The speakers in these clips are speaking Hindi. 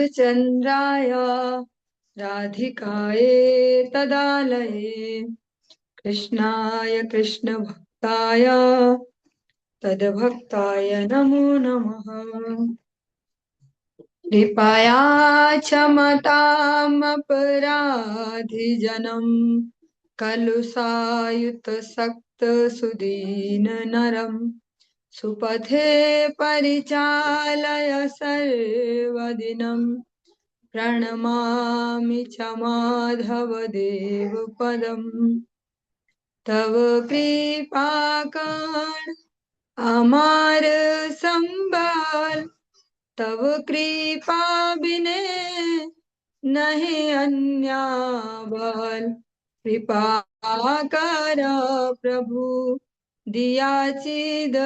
चंद्राय राधिकाये तदालये कृष्णाय कृष्णभक्ताय तद्भक्ताय नमो नमः। कृपया क्षमतामपराधिजनम् कलुषायुतसक्तसुदीननरम् सुपथे परिचालय सर्वदिनम् प्रणमामि च माधवदेवपदम् तव कृपाकण अमर संबल तव कृपा बिने नहीं अन्य बल कृपा कर प्रभु दिया चिद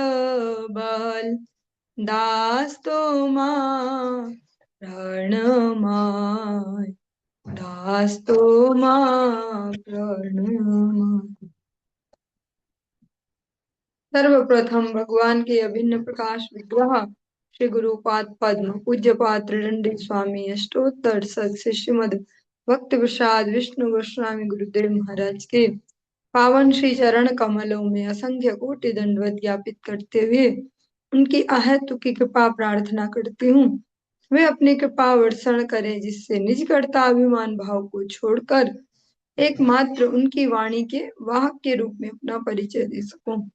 बल दास तो मां प्रणमाय दास तो मां प्रणमाय। सर्वप्रथम भगवान के अभिन्न प्रकाश विग्रह श्री गुरुपाद पद्म पूज्य पात्र दंडी स्वामी अष्टोत्तर सत श्रीमद भक्ति प्रसाद विष्णु गोस्वामी गुरुदेव महाराज के पावन श्री चरण कमलों में असंख्य कोटि दंडवत ज्ञापित करते हुए उनकी अहेतुकी कृपा प्रार्थना करती हूँ। वे अपनी कृपा वर्षण करें जिससे निज कर्ताभिमान भाव को छोड़कर एकमात्र उनकी वाणी के वाहक के रूप में अपना परिचय दे सकूं।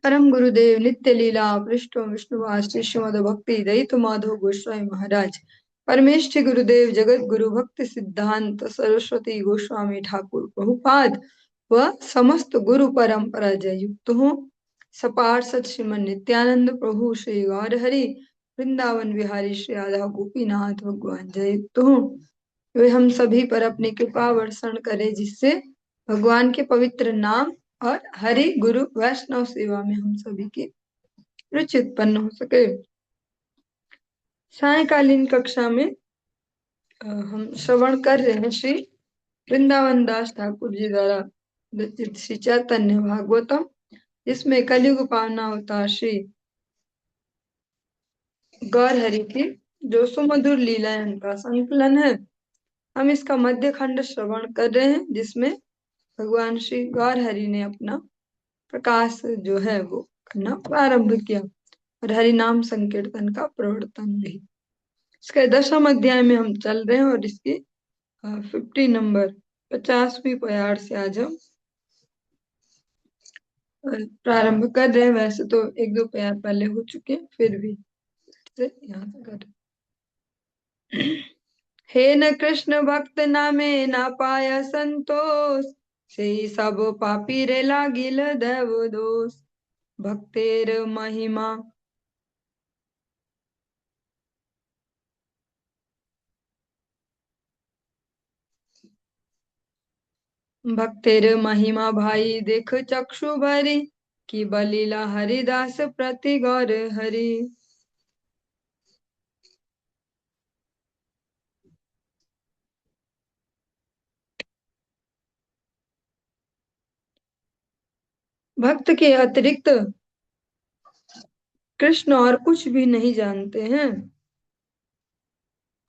परम गुरुदेव नित्य लीला पृष्ठ विष्णुवास श्रीमद भक्ति दयित माधव गोस्वामी महाराज परमेष्ठि गुरुदेव जगत गुरु भक्ति सिद्धांत सरस्वती गोस्वामी ठाकुर प्रभुपाद व समस्त गुरु परंपरा जय युक्त हो। सपार्षद श्रीमन नित्यानंद प्रभु श्री गौर हरि वृंदावन बिहारी श्री राधा गोपीनाथ भगवान जय युक्त हो। वे हम सभी पर अपनी कृपा वर्षण करे जिससे भगवान के पवित्र नाम और हरि गुरु वैष्णव सेवा में हम सभी की रुचि उत्पन्न हो सके। सायकालीन कक्षा में हम श्रवण कर रहे हैं श्री वृंदावन दास ठाकुर जी द्वारा रचित श्री चैतन्य भागवतम, जिसमें कलयुग पावना अवतार श्री गौर हरि की जो सुमधुर लीलाएं का संकलन है। हम इसका मध्य खंड श्रवण कर रहे हैं जिसमें भगवान श्री गौर हरि ने अपना प्रकाश जो है वो करना प्रारंभ किया और हरि नाम संकीर्तन का प्रवर्तन भी। इसके 10वें अध्याय में हम चल रहे हैं और इसकी 50 नंबर 50वीं प्यार से आज हम प्रारंभ कर रहे हैं। वैसे तो एक दो प्यार पहले हो चुके हैं, फिर भी यहाँ से कर हे न कृष्ण भक्त नामे ना पाया संतोष से सब पापी रे लागिल देव दोष भक्तेर महिमा भक्तेर महिमा भाई देख चक्षु भरी की बलीला हरिदास प्रति गौर हरि। भक्त के अतिरिक्त कृष्ण और कुछ भी नहीं जानते हैं।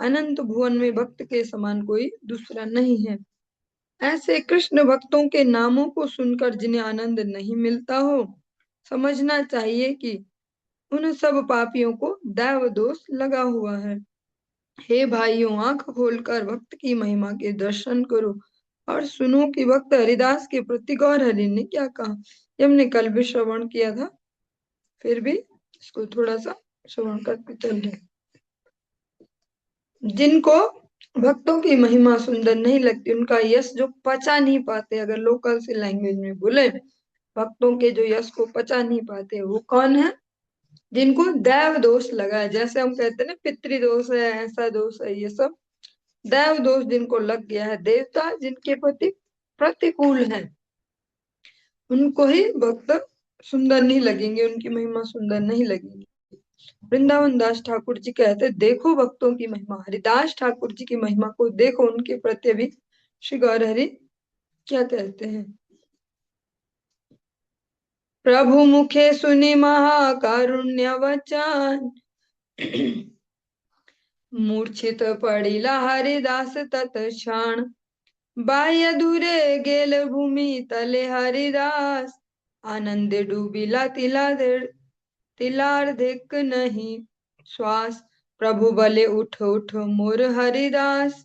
अनंत भुवन में भक्त के समान कोई दूसरा नहीं है। ऐसे कृष्ण भक्तों के नामों को सुनकर जिन्हें आनंद नहीं मिलता हो, समझना चाहिए कि उन सब पापियों को दैव दोष लगा हुआ है। हे भाइयों, आंख खोलकर भक्त की महिमा के दर्शन करो और सुनो कि भक्त हरिदास के प्रति गौर हरि ने क्या कहा। ये हमने कल भी श्रवण किया था, फिर भी इसको थोड़ा सा श्रवण करके चल रहे। जिनको भक्तों की महिमा सुंदर नहीं लगती, उनका यश जो पचा नहीं पाते, अगर लोकल से लैंग्वेज में बोले, भक्तों के जो यश को पचा नहीं पाते वो कौन है? जिनको दैव दोष लगा है। जैसे हम कहते हैं ना पितृ दोष है, ऐसा दोष है, ये सब दैव दोष जिनको लग गया है। देवता जिनके प्रति प्रतिकूल है उनको ही भक्त सुंदर नहीं लगेंगे, उनकी महिमा सुंदर नहीं लगेगी। वृंदावन दास ठाकुर जी कहते देखो भक्तों की महिमा, हरिदास ठाकुर जी की महिमा को देखो, उनके प्रति भी श्री गौर हरि क्या कहते हैं। प्रभु मुखे सुनि महाकारुण्य वचन मूर्छित पडिला हरिदास तत्क्षण, बाह्य दूरे गेल भूमी तले हरिदास, आनंदे डूबिला तिलार्धिक नहीं श्वास, प्रभु बले उठ उठ मोर हरिदास,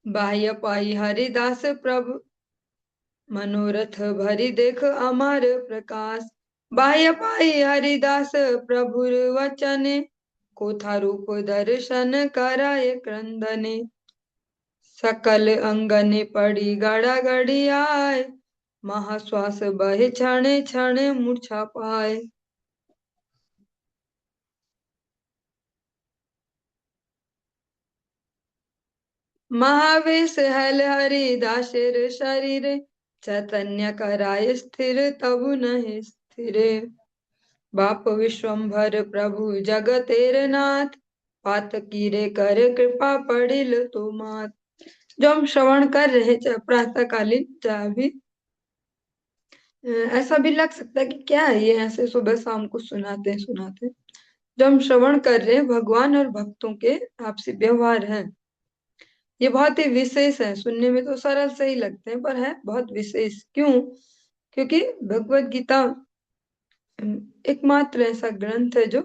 बाह्य पाई हरिदास प्रभु मनोरथ भरी देख अमर प्रकाश, बाह्य पाई हरिदास प्रभुर वचने, कोथा रूप दर्शन कराय क्रंदने, सकल अंगने पड़ी गड़ा गड़ी आए, महाश्वास बहे क्षणे क्षणे मूर्छा पाए। महावेश हल हरिदासेर शरीर, चैतन्य कराय स्थिर तबु नहीं स्थिर, बाप विश्वम्भर प्रभु जगतेर नाथ, पात कीरे कर कृपा पड़िल तो मात। जो हम श्रवण कर रहे चाहे प्रातःकालीन चाहे अभी, ऐसा भी लग सकता है कि क्या है ये ऐसे सुबह शाम को सुनाते हैं। जो हम श्रवण कर रहे हैं भगवान और भक्तों के आपसी व्यवहार है, ये बहुत ही विशेष है। सुनने में तो सरल से ही लगते हैं पर है बहुत विशेष। क्यों? क्योंकि भगवत गीता एकमात्र ऐसा ग्रंथ है जो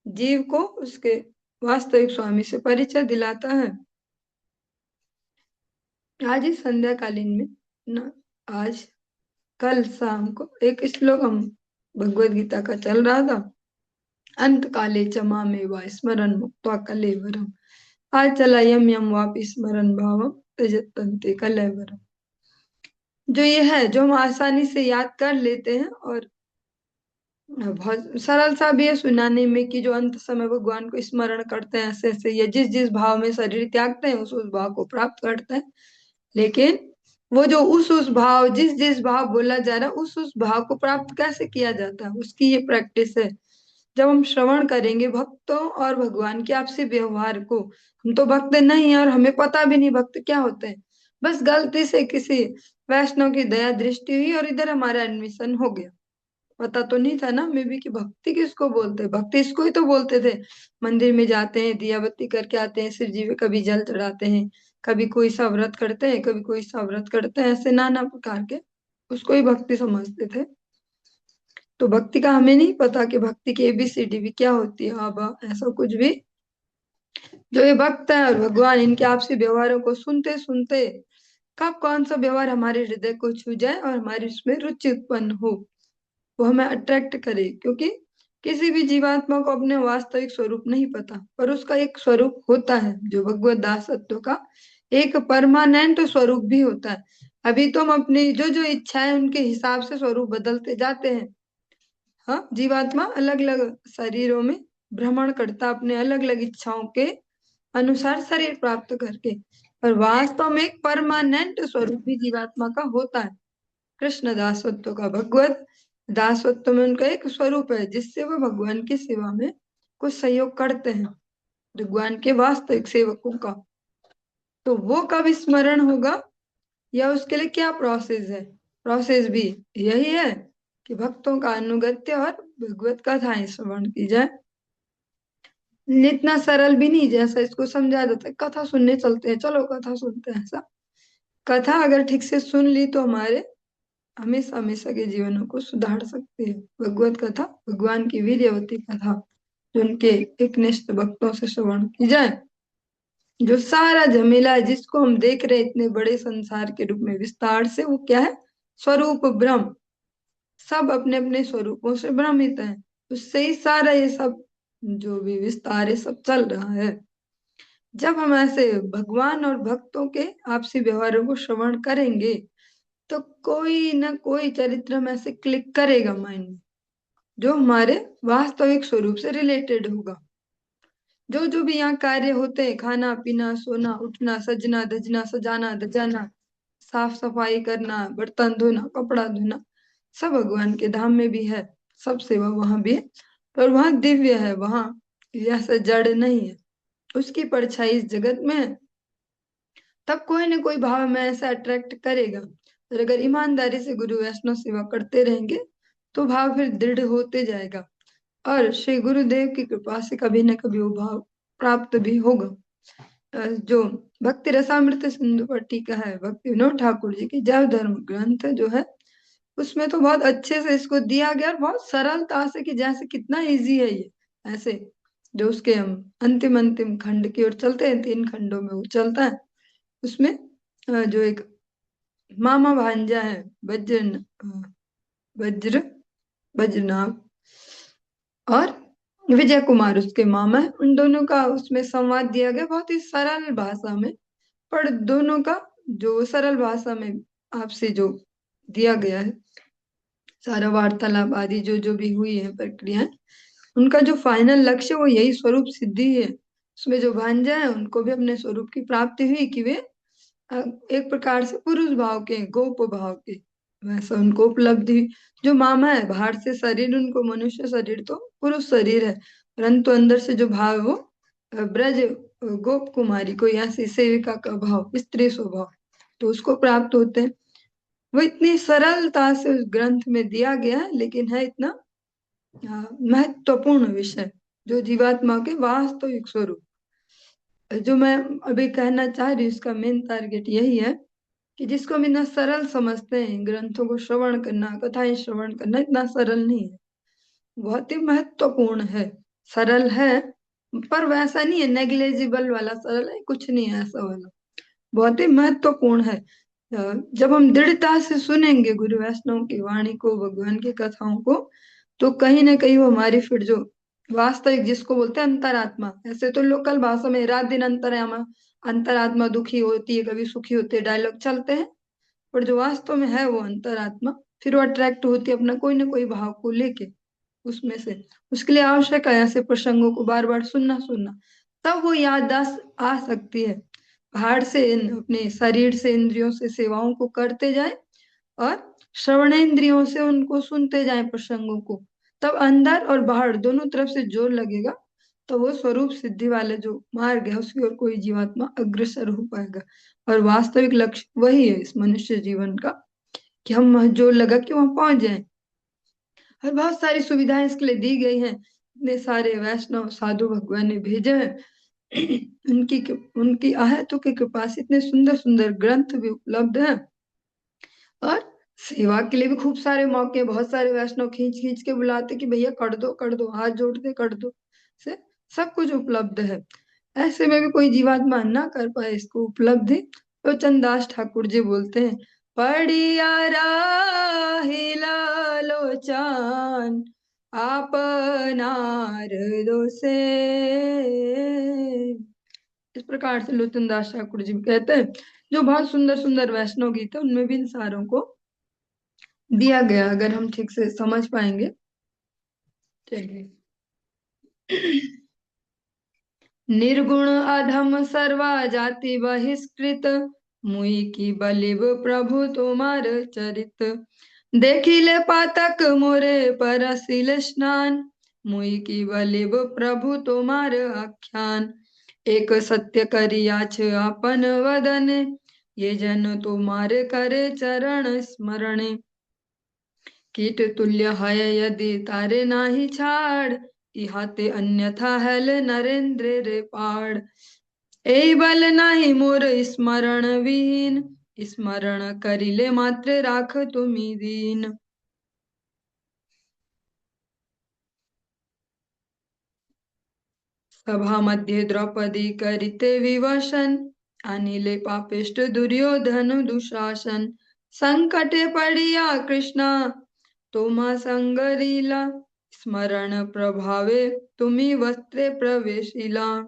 जीव को उसके वास्तविक स्वामी से परिचय दिलाता है। आज ही संध्याकालीन में ना, आज कल शाम को एक श्लोक हम भगवत गीता का चल रहा था, अंत काले चमा में वा स्मरण मुक्त्वा कलेवरम, आज चला यम यम वापि स्मरण भावम त्यजतन्ते कलेवरम। जो ये है जो हम आसानी से याद कर लेते हैं और बहुत सरल सा भी है सुनाने में कि जो अंत समय भगवान को स्मरण करते हैं ऐसे ऐसे, या जिस जिस भाव में शरीर त्यागते हैं उस भाव को प्राप्त करते हैं। लेकिन वो जो उस भाव जिस जिस भाव बोला जा रहा है उस भाव को प्राप्त कैसे किया जाता है, उसकी ये प्रैक्टिस है। जब हम श्रवण करेंगे भक्तों और भगवान के आपसी व्यवहार को, हम तो भक्त नहीं है और हमें पता भी नहीं भक्त क्या होते हैं, बस गलती से किसी वैष्णव की दया दृष्टि हुई और इधर हमारा एडमिशन हो गया। पता तो नहीं था ना मे भी कि भक्ति किसको बोलते हैं, भक्ति इसको ही तो बोलते थे। मंदिर में जाते हैं, दिया बत्ती करके आते हैं, शिव जी में कभी जल चढ़ाते हैं, कभी कोई सा व्रत करते हैं, कभी कोई सा व्रत करते हैं, ऐसे नाना प्रकार के उसको ही भक्ति समझते थे। तो भक्ति का हमें नहीं पता कि भक्ति की एबीसीडी भी क्या होती है, अब ऐसा कुछ भी। जो ये भक्त है और भगवान, इनके आपसी व्यवहारों को सुनते सुनते कब कौन सा व्यवहार हमारे हृदय को छू जाए और हमारी उसमें रुचि उत्पन्न हो, वो हमें अट्रैक्ट करे। क्योंकि किसी भी जीवात्मा को अपने वास्तविक स्वरूप नहीं पता, पर उसका एक स्वरूप होता है जो भगवत दासत्व का एक परमानेंट स्वरूप भी होता है। अभी तो हम अपनी जो जो इच्छाएं उनके हिसाब से स्वरूप बदलते जाते हैं। हाँ, जीवात्मा अलग अलग शरीरों में भ्रमण करता अपने अलग अलग इच्छाओं के अनुसार शरीर प्राप्त करके, पर वास्तव में एक परमानेंट स्वरूप भी जीवात्मा का होता है। कृष्ण दासत्व का, भगवत दासत्व में उनका एक स्वरूप है जिससे वो भगवान की सेवा में कुछ सहयोग करते हैं, भगवान के वास्तविक सेवकों का। तो वो कब स्मरण होगा या उसके लिए क्या प्रोसेस है? प्रोसेस भी यही है कि भक्तों का अनुगत्य और भगवत कथाएं श्रवण की जाए। इतना सरल भी नहीं जैसा इसको समझा जाता है, कथा सुनने चलते हैं, चलो कथा सुनते हैं, ऐसा। कथा अगर ठीक से सुन ली तो हमारे हमेशा हमेशा के जीवनों को सुधार सकती है। भगवत कथा, भगवान की वीर्यवती कथा जो उनके एक निष्ठ भक्तों से श्रवण की जाए, जो सारा झमेला है जिसको हम देख रहे हैं इतने बड़े संसार के रूप में विस्तार से, वो क्या है? स्वरूप ब्रह्म। सब अपने अपने स्वरूपों से भ्रमित है, उससे ही सारा ये सब जो भी विस्तार है सब चल रहा है। जब हम ऐसे भगवान और भक्तों के आपसी व्यवहारों को श्रवण करेंगे तो कोई ना कोई चरित्र में ऐसे क्लिक करेगा माइंड में, जो हमारे वास्तविक स्वरूप से रिलेटेड होगा। जो जो भी यहाँ कार्य होते हैं, खाना पीना सोना उठना सजना धजना सजाना धजाना, साफ सफाई करना, बर्तन धोना, कपड़ा धोना, सब भगवान के धाम में भी है, सब सेवा वहां भी है, पर वहां दिव्य है, वहां ऐसा जड़ नहीं है, उसकी परछाई इस जगत में है। तब कोई ना कोई भाव में ऐसा अट्रैक्ट करेगा। और अगर ईमानदारी से गुरु वैष्णव सेवा करते रहेंगे तो भाव फिर दृढ़ होते जाएगा। और श्री गुरुदेव की कृपा से कभी न कभी वो भाव प्राप्त भी होगा। जो भक्ति रसामृत सिंधु पर टीका है भक्ति विनोद ठाकुर जी की जैव धर्म ग्रंथ जो है, उसमें तो बहुत अच्छे से इसको दिया गया और बहुत सरलता से, कि जैसे कितना इजी है ये। ऐसे जो उसके हम अंतिम अंतिम खंड की ओर चलते हैं, 3 खंडों में वो चलता है। उसमें जो एक मामा भांजा है वज्र वज्रनाभ और विजय कुमार उसके मामा है, उन दोनों का उसमें संवाद दिया गया बहुत ही सरल भाषा में। पर दोनों का जो सरल भाषा में आपसे जो दिया गया है, सारा वार्तालाप आदि जो जो भी हुई है प्रक्रिया, उनका जो फाइनल लक्ष्य वो यही स्वरूप सिद्धि है। उसमें जो भांजा है उनको भी अपने स्वरूप की प्राप्ति हुई कि वे एक प्रकार से पुरुष भाव के, गोप भाव के, वैसा उनको उपलब्धि हुई। जो मामा है बाहर से शरीर उनको मनुष्य शरीर तो पुरुष शरीर है, परंतु अंदर से जो भाव है वो ब्रज गोप कुमारी कोई ऐसी सेविका का भाव, स्त्री स्वभाव, तो उसको प्राप्त होते हैं। वो इतनी सरलता से उस ग्रंथ में दिया गया है, लेकिन है इतना महत्वपूर्ण विषय, जो जीवात्मा के वास्तविक स्वरूप। जो मैं अभी कहना चाह रही हूँ, इसका मेन टारगेट यही है कि जिसको हम इतना सरल समझते हैं, ग्रंथों को श्रवण करना, कथाएं श्रवण करना इतना सरल नहीं है, बहुत ही महत्वपूर्ण है। सरल है पर वैसा नहीं है नेग्लेजिबल वाला सरल है, कुछ नहीं है ऐसा वाला, बहुत ही महत्वपूर्ण है। जब हम दृढ़ता से सुनेंगे गुरु वैष्णव की वाणी को, भगवान की कथाओं को, तो कहीं ना कहीं वो हमारी फिर जो वास्तविक, जिसको बोलते हैं अंतरात्मा, ऐसे तो लोकल भाषा में रात दिन अंतरात्मा, अंतरात्मा दुखी होती है कभी सुखी होती है, डायलॉग चलते हैं, पर जो वास्तव में है वो अंतरात्मा, फिर वो अट्रैक्ट होती है अपना कोई ना कोई भाव को लेके उसमें से। उसके लिए आवश्यक है ऐसे प्रसंगों को बार बार सुनना सुनना, तब वो याददाश्त आ सकती है। बाहर से अपने शरीर से इंद्रियों से सेवाओं को करते जाए और श्रवणेंद्रियों से उनको सुनते जाए प्रसंगों को, तब अंदर और बाहर दोनों तरफ से जोर लगेगा, तो वो स्वरूप सिद्धि वाले जो मार्ग है उसकी ओर कोई जीवात्मा अग्रसर हो पाएगा। और वास्तविक लक्ष्य वही है इस मनुष्य जीवन का, कि हम जोर लगा कि वहां पहुंच जाए। और बहुत सारी सुविधाएं इसके लिए दी गई हैं, इतने सारे वैष्णव साधु भगवान ने भेजे हैं। उनकी उनकी आहतों की कृपा से इतने सुंदर सुंदर ग्रंथ भी उपलब्ध हैं, और सेवा के लिए भी खूब सारे मौके, बहुत सारे वैष्णव खींच खींच के बुलाते कि भैया कर दो हाथ जोड़ते कर दो, से सब कुछ उपलब्ध है। ऐसे में भी कोई जीवात्मा ना कर पाए इसको उपलब्धि, तो चंदास ठाकुर जी बोलते हैं, पड़िया राही लोचान आपनार दो से। इस प्रकार से लोचन दास ठाकुर जी कहते हैं, जो बहुत सुंदर सुंदर वैष्णव गीत है उनमें भी इन सारों को दिया गया, अगर हम ठीक से समझ पाएंगे। चलिए, निर्गुण अधम सर्वा जाति बहिष्कृत, मुई की बलिब प्रभु तुम्हार चरित, देखिले पातक मोरे परसिल स्नान, मुई की बलिब प्रभु तुम्हार आख्यान, एक सत्य करियाछ अपन वदन, ये जन तुम्हारे करे चरण स्मरण, कीट तुल्य है यदि तारे नाही छाड़, इहाते अन्यथा हैल नरेंद्र रे पाड़, ए बल नाही मोर स्मरण विहीन, स्मरण करिले मात्र राख तुमी दीन। सभा मध्य द्रौपदी करिते विवशन, अनिले पापिष्ट दुर्योधन दुशासन, संकटे पड़िया कृष्णा तुम्हा संग लीला, स्मरण प्रभावे तुम्ही वस्त्रे प्रवेशिला।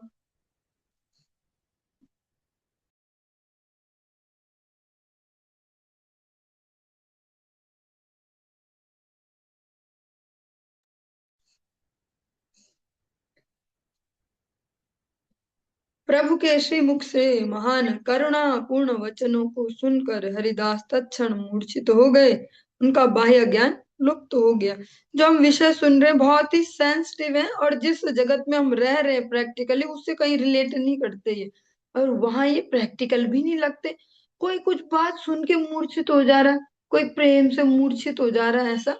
प्रभु के श्रीमुख से महान करुणा पूर्ण वचनों को सुनकर हरिदास तत्क्षण मूर्छित हो गए, उनका बाह्य ज्ञान लुप्त हो गया। जो हम विषय सुन रहे हैं बहुत ही सेंसिटिव है, और जिस जगत में हम रह रहे हैं प्रैक्टिकली उससे कहीं रिलेट नहीं करते ये, और वहां ये प्रैक्टिकल भी नहीं लगते। कोई कुछ बात सुन के मूर्छित हो जा रहा है, कोई प्रेम से मूर्छित हो जा रहा है, ऐसा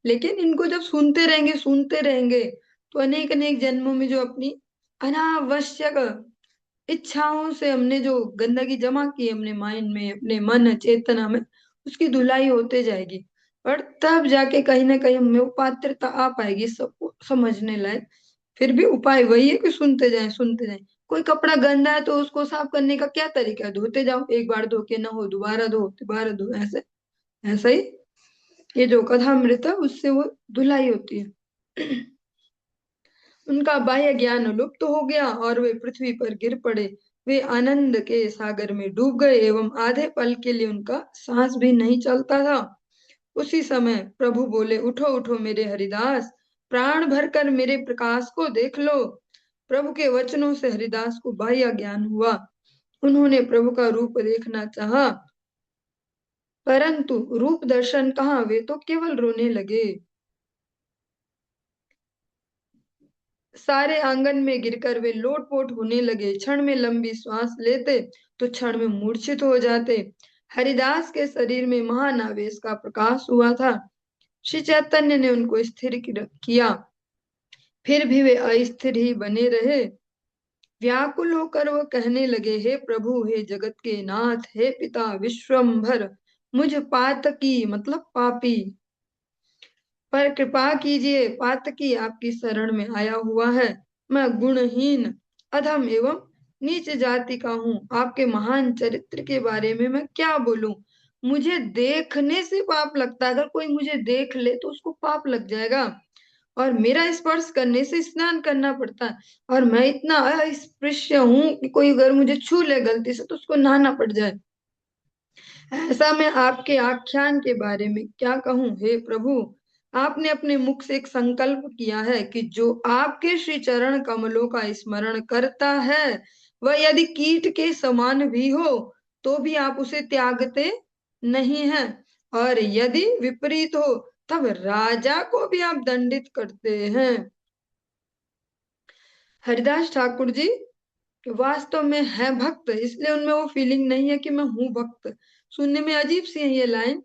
लेकिन इनको जब सुनते रहेंगे तो अनेक अनेक जन्मों में जो अपनी अनावश्यक इच्छाओं से हमने जो गंदगी जमा की है अपने माइंड में, अपने मन चेतना में, उसकी धुलाई होते जाएगी। और तब जाके कहीं ना कहीं हमें वो पात्रता आ पाएगी सबको समझने लायक। फिर भी उपाय वही है कि सुनते जाएं सुनते जाएं। कोई कपड़ा गंदा है तो उसको साफ करने का क्या तरीका है? धोते जाओ, एक बार धो के ना हो दोबारा धो, ऐसे। ऐसा ही ये जो कथामृत है उससे वो धुलाई होती है। उनका बाह्य ज्ञान लुप्त हो गया और वे पृथ्वी पर गिर पड़े। वे आनंद के सागर में डूब गए एवं आधे पल के लिए उनका सांस भी नहीं चलता था। उसी समय प्रभु बोले, उठो उठो मेरे हरिदास, प्राण भरकर मेरे प्रकाश को देख लो। प्रभु के वचनों से हरिदास को बाह्य ज्ञान हुआ। उन्होंने प्रभु का रूप देखना चाहा, परंतु रूप दर्शन कहाँ, वे तो केवल रोने लगे। सारे आंगन में गिरकर वे लोटपोट होने लगे। क्षण में लंबी श्वास लेते तो क्षण में मूर्छित हो जाते। हरिदास के शरीर में महान आवेश का प्रकाश हुआ था। श्री चैतन्य ने उनको स्थिर किया, फिर भी वे अस्थिर ही बने रहे। व्याकुल होकर वो कहने लगे, हे प्रभु, हे जगत के नाथ, हे पिता विश्वम्भर, मुझ पातकी मतलब पापी पर कृपा कीजिए। पातकी आपकी शरण में आया हुआ है। मैं गुणहीन, अधम एवं नीच जाति का हूँ। आपके महान चरित्र के बारे में मैं क्या बोलूं? मुझे देखने से पाप लगता है। अगर कोई मुझे देख ले तो उसको पाप लग जाएगा। और मेरा स्पर्श करने से स्नान करना पड़ता है। और मैं इतना अस्पृश्य हूँ कि कोई अगर मुझे छू ले गलती से तो उसको नहाना पड़ जाए। ऐसा मैं आपके आख्यान के बारे में क्या कहूँ? हे प्रभु, आपने अपने मुख से एक संकल्प किया है कि जो आपके श्री चरण कमलों का स्मरण करता है वह यदि कीट के समान भी हो तो भी आप उसे त्यागते नहीं हैं, और यदि विपरीत हो तब राजा को भी आप दंडित करते हैं। हरिदास ठाकुर जी वास्तव में है भक्त, इसलिए उनमें वो फीलिंग नहीं है कि मैं हूं भक्त। सुनने में अजीब सी है ये लाइन।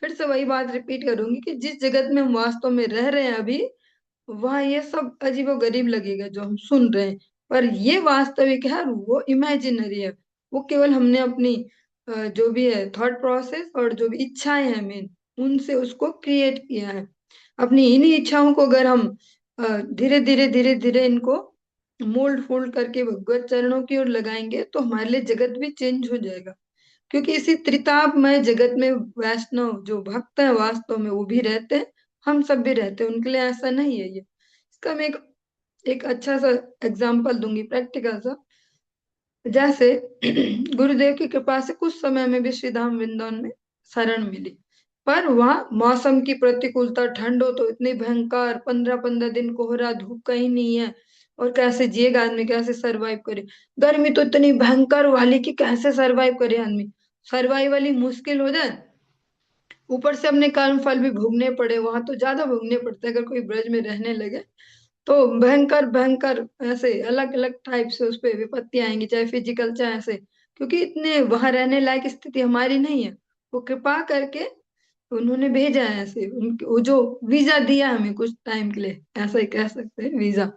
फिर से वही बात रिपीट करूंगी कि जिस जगत में हम वास्तव में रह रहे हैं अभी, वहां ये सब अजीबो गरीब लगेगा जो हम सुन रहे हैं। पर ये वास्तविक है और वो इमेजिनरी है। वो केवल हमने अपनी जो भी है थॉट प्रोसेस और जो भी इच्छाएं हैं मेन, उनसे उसको क्रिएट किया है। अपनी इन्हीं इच्छाओं को अगर हम धीरे धीरे इनको मोल्ड फोल्ड करके भगवत चरणों की ओर लगाएंगे तो हमारे लिए जगत भी चेंज हो जाएगा। क्योंकि इसी त्रितापमय जगत में वैष्णव जो भक्त हैं वास्तव में वो भी रहते हैं, हम सब भी रहते हैं। उनके लिए ऐसा नहीं है ये। इसका मैं एक अच्छा सा एग्जांपल दूंगी, प्रैक्टिकल सा। जैसे गुरुदेव की कृपा से कुछ समय में भी श्री धाम वृंदावन में शरण मिली, पर वहाँ मौसम की प्रतिकूलता, ठंड हो तो इतनी भयंकर, 15-15 दिन कोहरा, धूप कहीं नहीं है। और कैसे जिएगा आदमी, कैसे सरवाइव करे? गर्मी तो इतनी भयंकर वाली कि कैसे सरवाइव करे आदमी, सर्वाइवल ही मुश्किल हो जाए। ऊपर से अपने कर्म फल भी भोगने पड़े, वहां तो ज्यादा भोगने पड़ते हैं अगर कोई ब्रज में रहने लगे तो। भयंकर भयंकर ऐसे अलग अलग टाइप से उस पर विपत्ति आएंगी, चाहे फिजिकल चाहे ऐसे। क्योंकि इतने वहां रहने लायक स्थिति हमारी नहीं है। वो कृपा करके उन्होंने भेजा है ऐसे, उनके वो जो वीजा दिया हमें कुछ टाइम के लिए, ऐसा ही कह सकते हैं वीजा।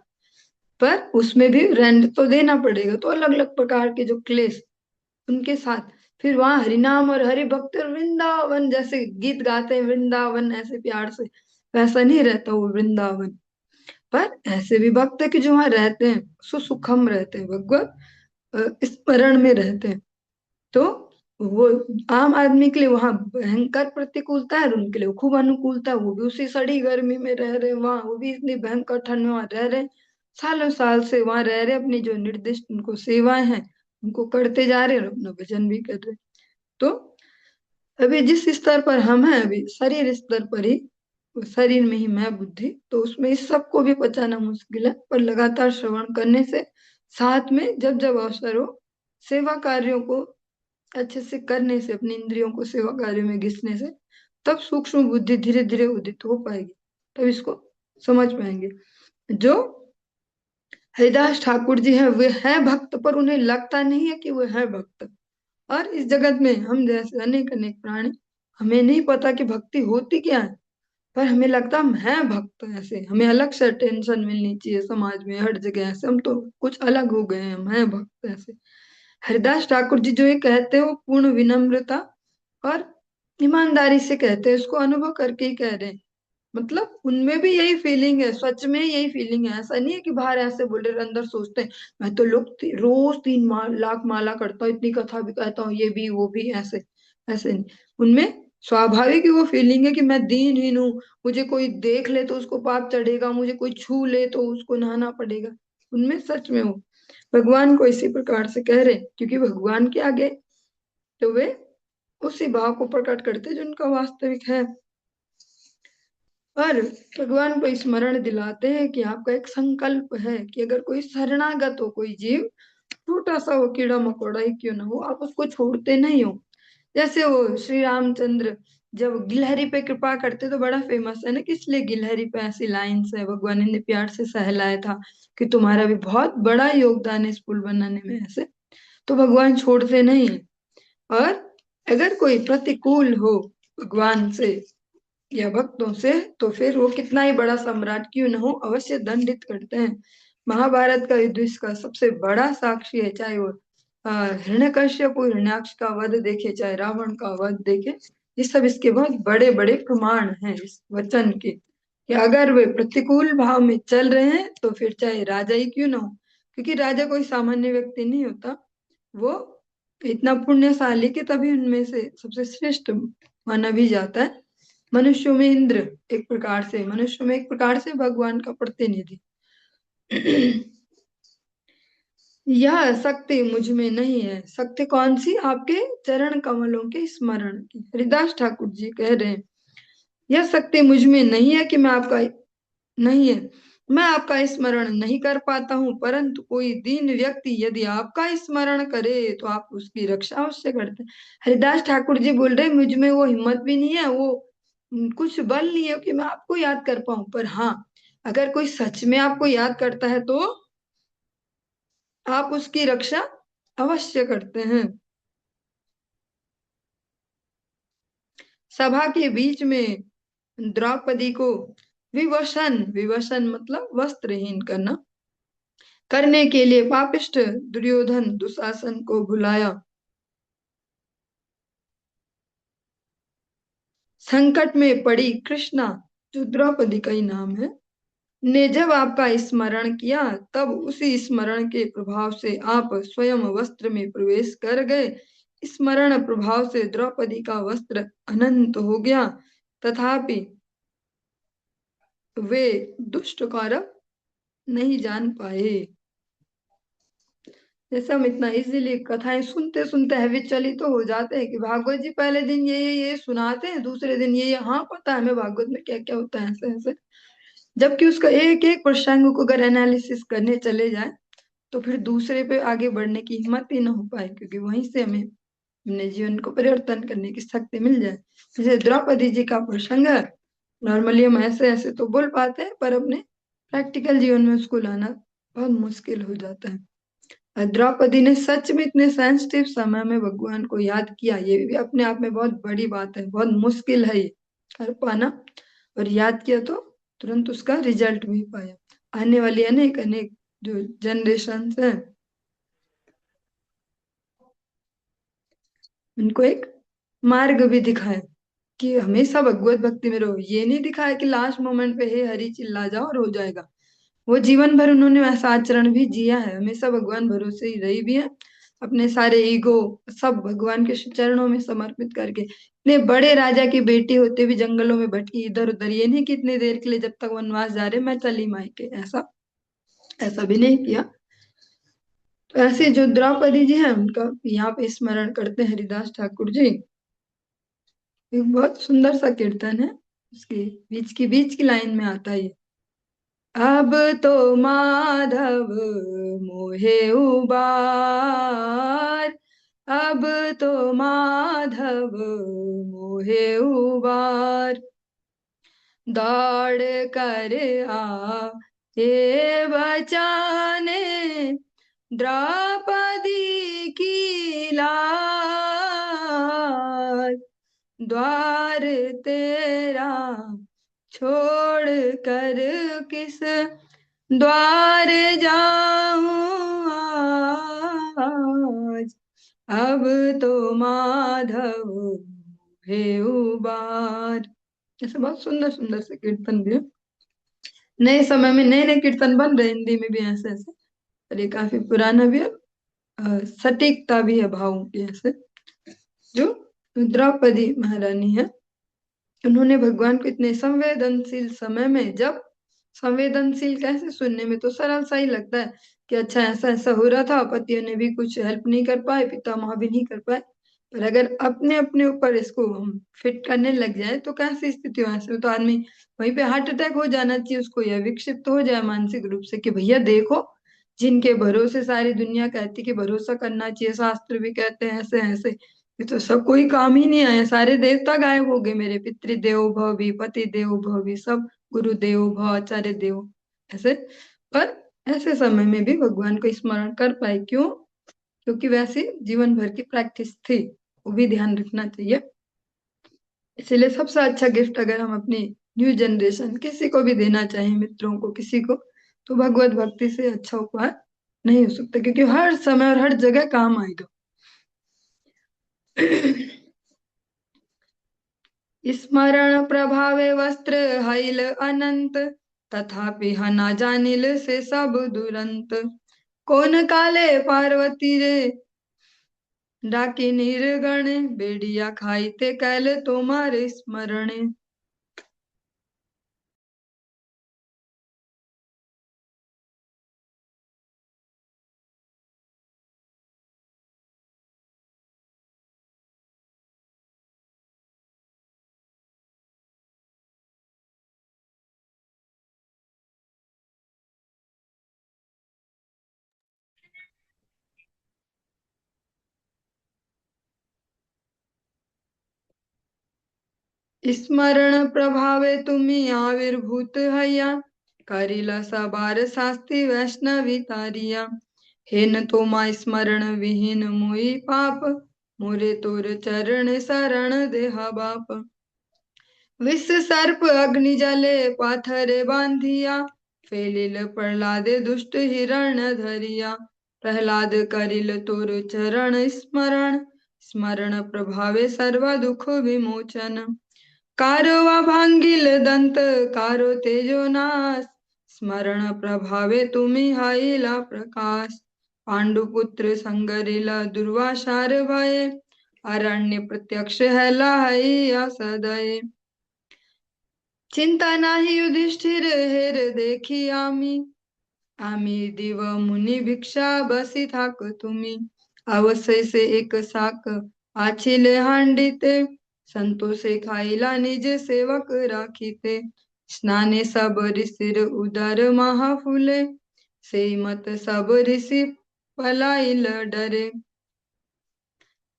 पर उसमें भी रेंट तो देना पड़ेगा। तो अलग अलग प्रकार के जो क्लेश उनके साथ, फिर वहां हरिनाम और हरि भक्त और वृंदावन, जैसे गीत गाते हैं वृंदावन ऐसे प्यार से, वैसा नहीं रहता वो वृंदावन। पर ऐसे भी भक्त है कि जो वहां रहते हैं सुसुखम रहते हैं, भगवत स्मरण में रहते हैं। तो वो आम आदमी के लिए वहां भयंकर प्रतिकूलता है और उनके लिए खूब अनुकूलता है। वो भी उसी सड़ी गर्मी में रह रहे हैं वहां, वो भी इतनी भयंकर ठंड में वहां रह रहे हैं। सालों साल से वहां रह रहे हैं, अपनी जो निर्दिष्ट उनको सेवाएं हैं उनको करते जा रहे हैं और अपना भजन भी कर रहे हैं। तो अभी जिस स्तर पर हम हैं, अभी शरीर स्तर पर ही, शरीर में ही मैं बुद्धि, तो उसमें इस सबको भी पचाना मुश्किल है। पर लगातार श्रवण करने से, साथ में जब जब अवसर हो, सेवा कार्यों को अच्छे से करने से, अपनी इंद्रियों को सेवा कार्यों में घिसने से, तब सूक्ष्म बुद्धि धीरे धीरे उदित हो पाएगी। तब इसको समझ पाएंगे। जो हरिदास ठाकुर जी हैं वे हैं भक्त, पर उन्हें लगता नहीं है कि वे है भक्त। और इस जगत में हम जैसे अनेक अनेक प्राणी, हमें नहीं पता कि भक्ति होती क्या है। पर हमें लगता हम हैं भक्त, ऐसे हमें अलग से टेंशन मिलनी चाहिए समाज में हर जगह, ऐसे हम तो कुछ अलग हो गए हैं, हम हैं भक्त ऐसे। हरिदास ठाकुर जी जो ये कहते हैं वो पूर्ण विनम्रता और ईमानदारी से कहते हैं, इसको अनुभव करके ही कह रहे हैं। मतलब उनमें भी यही फीलिंग है, सच में यही फीलिंग है, ऐसा नहीं है कि बाहर ऐसे बोले रहे, अंदर सोचते हैं मैं तो लोग रोज 3 लाख माला करता हूँ, इतनी कथा भी कहता हूँ, ये भी वो भी, ऐसे ऐसे नहीं। उनमें स्वाभाविक ही वो फीलिंग है कि मैं दीनहीन हूँ, मुझे कोई देख ले तो उसको पाप चढ़ेगा, मुझे कोई छू ले तो उसको नहाना पड़ेगा। उनमें सच में वो भगवान को इसी प्रकार से कह रहे हैं, क्योंकि भगवान के आगे तो वे उसी भाव को प्रकट करते जो उनका वास्तविक है। और भगवान को स्मरण दिलाते हैं कि आपका एक संकल्प है कि अगर कोई शरणागत हो, कोई जीव छोटा सा वो कीड़ा मकोड़ा ही क्यों ना हो, आप उसको छोड़ते नहीं हो। जैसे वो श्री रामचंद्र जब गिलहरी पे कृपा करते, तो बड़ा फेमस है ना कि इसलिए गिलहरी पे ऐसी लाइन्स है, भगवान ने प्यार से सहलाया था कि तुम्हारा भी बहुत बड़ा योगदान है इस पुल बनाने में, ऐसे। तो भगवान छोड़ते नहीं है। और अगर कोई प्रतिकूल हो भगवान से या भक्तों से, तो फिर वो कितना ही बड़ा सम्राट क्यों न हो, अवश्य दंडित करते हैं। महाभारत का युद्ध इसका सबसे बड़ा साक्षी है, चाहे वो हिरण्यकश्यप और हिरण्याक्ष का वध देखे, चाहे रावण का वध देखे, ये सब इसके बहुत बड़े बड़े प्रमाण हैं इस वचन के, कि अगर वे प्रतिकूल भाव में चल रहे हैं तो फिर चाहे राजा ही क्यों ना हो, क्योंकि राजा कोई सामान्य व्यक्ति नहीं होता, वो इतना पुण्यशाली कि तभी उनमें से सबसे श्रेष्ठ माना भी जाता है। मनुष्यों में इंद्र, एक प्रकार से मनुष्यों में एक प्रकार से भगवान का प्रतिनिधि। यह शक्ति मुझ में नहीं है। शक्ति कौन सी? आपके चरण कमलों के स्मरण की। हरिदास ठाकुर जी कह रहे हैं यह शक्ति मुझ में नहीं है कि मैं आपका नहीं है, मैं आपका स्मरण नहीं कर पाता हूँ, परंतु कोई दीन व्यक्ति यदि आपका स्मरण करे तो आप उसकी रक्षा अवश्य करते हैं। हरिदास ठाकुर जी बोल रहे मुझ में वो हिम्मत भी नहीं है, वो कुछ बल नहीं है कि मैं आपको याद कर पाऊं, पर हाँ, अगर कोई सच में आपको याद करता है तो आप उसकी रक्षा अवश्य करते हैं। सभा के बीच में द्रौपदी को विवसन, विवसन मतलब वस्त्रहीन करना, करने के लिए पापिष्ठ दुर्योधन दुशासन को बुलाया। संकट में पड़ी कृष्णा, जो द्रौपदी का ही नाम है, ने जब आपका स्मरण किया, तब उसी स्मरण के प्रभाव से आप स्वयं वस्त्र में प्रवेश कर गए। स्मरण प्रभाव से द्रौपदी का वस्त्र अनंत हो गया, तथापि वे दुष्ट कौरव नहीं जान पाए। जैसे हम इतना इजीली कथाएं सुनते सुनते हैबिचुअली तो हो जाते हैं कि भागवत जी पहले दिन ये सुनाते हैं, दूसरे दिन ये हाँ पता है हमें भागवत में क्या क्या होता है, ऐसे ऐसे। जबकि उसका एक एक प्रसंग को अगर एनालिसिस करने चले जाए तो फिर दूसरे पे आगे बढ़ने की हिम्मत ही ना हो पाए, क्योंकि वहीं से हमें अपने जीवन को परिवर्तन करने की शक्ति मिल जाए। जैसे द्रौपदी जी का प्रसंग है, नॉर्मली हम ऐसे ऐसे तो बोल पाते हैं, पर अपने प्रैक्टिकल जीवन में उसको लाना बहुत मुश्किल हो जाता है। द्रौपदी ने सच में इतने सेंसिटिव समय में भगवान को याद किया, ये भी अपने आप में बहुत बड़ी बात है, बहुत मुश्किल है ये कर पाना। और याद किया तो तुरंत उसका रिजल्ट भी पाया। आने वाली अनेक अनेक जो जनरेशन है उनको एक मार्ग भी दिखाया कि हमेशा भगवत भक्ति में रहो। ये नहीं दिखाया कि लास्ट मोमेंट पे हे हरि चिल्ला जाओ और हो जाएगा। वो जीवन भर उन्होंने वैसा आचरण भी जिया है, हमेशा भगवान भरोसे ही रही भी है, अपने सारे ईगो सब भगवान के चरणों में समर्पित करके। इतने बड़े राजा की बेटी होते भी जंगलों में भटकी इधर उधर, ये नहीं कि इतनी देर के लिए जब तक वनवास जा रहे मैं चली मायके, ऐसा ऐसा भी नहीं किया। तो ऐसे जो द्रौपदी जी हैं उनका यहाँ पे स्मरण करते हैं हरिदास ठाकुर जी। एक बहुत सुंदर सा कीर्तन है, उसके बीच की लाइन में आता है ये, अब तो माधव मोहे उबार, अब तो माधव मोहे उबार, दौड़ कर आ ये बचाने द्रौपदी की लाज, द्वार तेरा छोड़ कर किस द्वार जाऊं आज, अब तो माधव है उबार। ऐसे बहुत सुंदर सुंदर से कीर्तन भी है। नए समय में नए नए कीर्तन बन रहे हिंदी में भी ऐसे ऐसे, और ये काफी पुराना भी है, सटीकता भी है भावों की। ऐसे जो द्रौपदी महारानी है, उन्होंने भगवान को इतने संवेदनशील समय में, जब संवेदनशील कैसे, सुनने में तो सरल सा ही लगता है कि अच्छा ऐसा ऐसा हो रहा था, पतियों ने भी कुछ हेल्प नहीं कर पाए, पितामह भी नहीं कर पाए, पर अगर अपने अपने ऊपर इसको हम फिट करने लग जाए तो कैसी स्थिति हो। ऐसे में तो आदमी वहीं पे हार्ट अटैक हो जाना चाहिए उसको, या विक्षिप्त हो जाए मानसिक रूप से कि भैया देखो, जिनके भरोसे सारी दुनिया कहती कि भरोसा करना चाहिए, शास्त्र भी कहते हैं ऐसे ऐसे, ये तो सब कोई काम ही नहीं आया, सारे देवता गायब हो गए मेरे, पितृदेवो भव भी, पति देवो भव भी, सब गुरु देवो भव, आचार्य देवो, ऐसे। पर ऐसे समय में भी भगवान को स्मरण कर पाए, क्यों? क्योंकि वैसी जीवन भर की प्रैक्टिस थी, वो भी ध्यान रखना चाहिए। इसलिए सबसे अच्छा गिफ्ट अगर हम अपनी न्यू जनरेशन किसी को भी देना चाहें, मित्रों को, किसी को, तो भगवत भक्ति से अच्छा उपहार नहीं हो सकता, क्योंकि हर समय और हर जगह काम आएगा। स्मरण प्रभावे वस्त्र हईल अनंत, तथापि हना जानिल से सब दुरंत। कौन काले पार्वती रे डाकी निर्गण, बेड़िया खाईते कैल तुम्हारे स्मरण। स्मरण प्रभावे तुम्ही आविर्भूत हया, करिला सबार शास्ति वैष्णवी तारिया। हेन तोमा स्मरण विहीन मोई पाप, मोरे तोर चरण शरण देहा बाप। विष सर्प अग्नि जले पाथरे बांधिया, फैलिल प्रहलादे दुष्ट हिरण धरिया। प्रहलाद करिल तोर चरण स्मरण, स्मरण प्रभावे सर्व दुख विमोचन। कारो भांगिल दंत कारो तेजो नाश, स्मरण प्रभावे तुम्ही हाइला प्रकाश। पांडुपुत्र संगरिला दुर्वासार भये, अरण्य प्रत्यक्ष हैला हैया सदये। चिंता नाही युधिष्ठिर हेर देखी आम्ही, आम्ही दिव मुनी भिक्षा बसी थाक तुम्ही। अवश्य से एक साक आछिले हांडीते, संतोषे खाईला निज सेवक राखीते। स्नाने सब ऋषिर उदर महाफुले, से मत सब ऋषि पलाइल डरे।